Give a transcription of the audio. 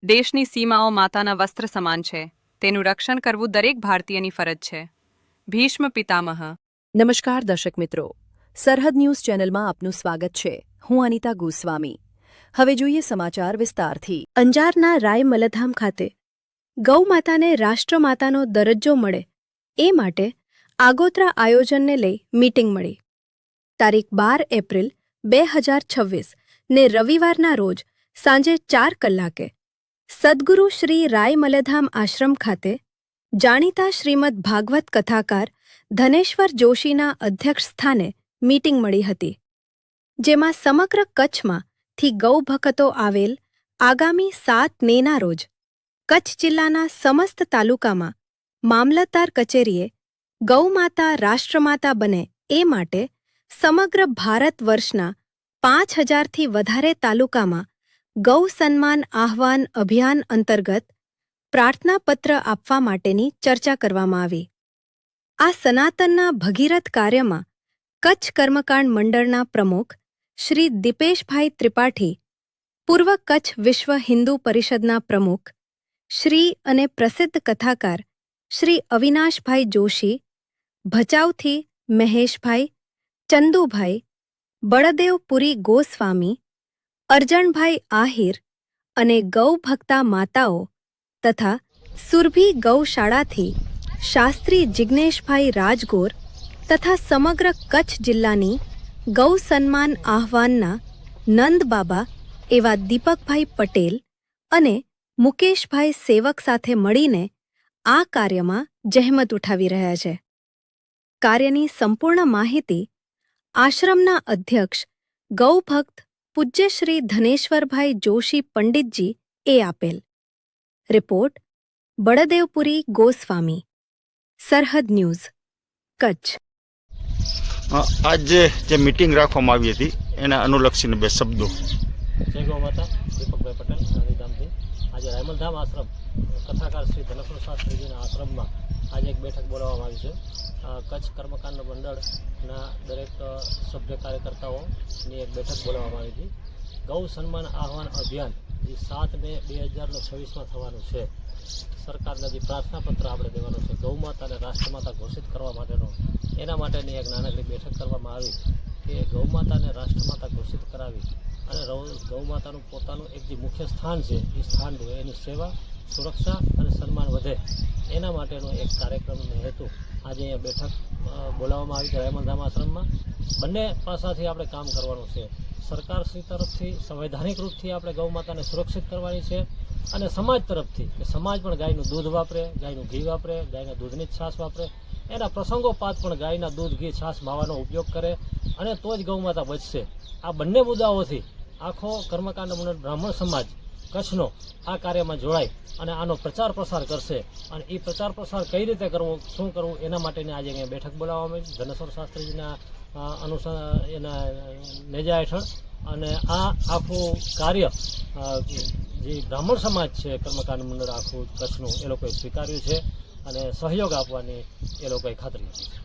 દેશની સીમાઓ માતાના વસ્ત્ર સમાન છે. તેનું રક્ષણ કરવું દરેક ભારતીયની ફરજ છે. ભીષ્મ પિતામહ. નમસ્કાર દર્શક મિત્રો, સરહદ ન્યૂઝ ચેનલમાં આપનું સ્વાગત છે. હું અનિતા ગોસ્વામી. હવે જોઈએ સમાચાર વિસ્તારથી. અંજારના રાય મલધામ ખાતે ગૌ માતાને રાષ્ટ્રમાતાનો દરજ્જો મળે એ માટે આગોતરા આયોજનને લઈ મીટિંગ મળી. તારીખ 12 એપ્રિલ 2026 ને રવિવારના રોજ સાંજે 4 કલાકે સદ્ગુરુ શ્રી રાય મલધામ આશ્રમ ખાતે જાણીતા શ્રીમદ ભાગવત કથાકાર ધનેશ્વર જોશીના અધ્યક્ષ સ્થાને મીટિંગ મળી હતી, જેમાં સમગ્ર કચ્છમાંથી ગૌ ભક્તો આવેલ આગામી 7 મેના રોજ કચ્છ જિલ્લાના સમસ્ત તાલુકામાં મામલતદાર કચેરીએ ગૌમાતા રાષ્ટ્રમાતા બને એ માટે સમગ્ર ભારત વર્ષના 5000થી વધારે તાલુકામાં ગૌ સન્માન આહ્વાન અભિયાન અંતર્ગત પ્રાર્થનાપત્ર આપવા માટેની ચર્ચા કરવામાં આવી. આ સનાતનના ભગીરથ કાર્યમાં કચ્છ કર્મકાંડ મંડળના પ્રમુખ શ્રી દીપેશભાઈ ત્રિપાઠી, પૂર્વ કચ્છ વિશ્વ હિન્દુ પરિષદના પ્રમુખ શ્રી અને પ્રસિદ્ધ કથાકાર શ્રી અવિનાશભાઈ જોશી, ભચાઉથી મહેશભાઈ, ચંદુભાઈ, બળદેવપુરી ગોસ્વામી, અરજણભાઈ આહિર અને ગૌ ભક્તા માતાઓ તથા સુરભી ગૌશાળાથી શાસ્ત્રી જિજ્ઞેશભાઈ રાજગોર તથા સમગ્ર કચ્છ જિલ્લાની ગૌ સન્માન આહ્વાનના નંદ બાબા એવા દીપકભાઈ પટેલ અને મુકેશભાઈ સેવક સાથે મળીને આ કાર્યમાં જહેમત ઉઠાવી રહ્યા છે. કાર્યની સંપૂર્ણ માહિતી આશ્રમના અધ્યક્ષ ગૌભક્ત પૂજ્ય શ્રી ધનેશ્વરભાઈ જોશી પંડિતજી એ આપેલ. રિપોર્ટ બળદેવપુરી ગોસ્વામી, સરહદ ન્યૂઝ, કચ્છ. આજે જે મીટિંગ રાખવામાં આવી હતી એના અનુલક્ષીને બે શબ્દો. જય ગૌ માતા. દીપકભાઈ પટેલ ગાંધીધામથી. આજે રાયમલધામ આશ્રમ કથાકાર શ્રી ધનેશ્વર શાસ્ત્રીજીના આશ્રમમાં આજે એક બેઠક બોલાવવામાં આવી છે. કચ્છ કર્મકાંડ મંડળના દરેક સભ્ય કાર્યકર્તાઓની એક બેઠક બોલાવવામાં આવી હતી. ગૌ સન્માન આહ્વાન અભિયાન જે 7 મે 2026માં થવાનું છે. સરકારને જે પ્રાર્થનાપત્ર આપણે દેવાનો છે ગૌ માતાને રાષ્ટ્રમાતા ઘોષિત કરવા માટેનો, એના માટેની એક નાનકડી બેઠક કરવામાં આવી કે ગૌ માતાને રાષ્ટ્રમાતા ઘોષિત કરાવી અને ગૌ માતાનું પોતાનું એક જે મુખ્ય સ્થાન છે એ સ્થાન એની સેવા, સુરક્ષા અને સન્માન વધે એના માટેનો એક કાર્યક્રમનો હેતુ આજે અહીંયા બેઠક બોલાવવામાં આવી છે રાયમલધામ આશ્રમમાં. બંને પાસાથી આપણે કામ કરવાનું છે. સરકારશ્રી તરફથી સંવૈધાનિક રૂપથી આપણે ગૌ માતાને સુરક્ષિત કરવાની છે અને સમાજ તરફથી કે સમાજ પણ ગાયનું દૂધ વાપરે, ગાયનું ઘી વાપરે, ગાયના દૂધની જ છાશ વાપરે, એના પ્રસંગોપાત પણ ગાયના દૂધ, ઘી, છાશ, માવાનો ઉપયોગ કરે અને તો જ ગૌ માતા બચશે. આ બંને મુદ્દાઓથી આખો કર્મકાંડ મંડળ બ્રાહ્મણ સમાજ કચ્છનો આ કાર્યમાં જોડાય અને આનો પ્રચાર પ્રસાર કરશે. અને એ પ્રચાર પ્રસાર કઈ રીતે કરવો, શું કરવું એના માટેની આજે અહીંયા બેઠક બોલાવવામાં આવી ધનેશ્વર શાસ્ત્રીજીના એના નેજા હેઠળ. અને આ આખું કાર્ય જે બ્રાહ્મણ સમાજ છે કર્મકાંડ મંડળ આખું કચ્છનું એ લોકોએ સ્વીકાર્યું છે અને સહયોગ આપવાની એ લોકોએ ખાતરી આપી છે.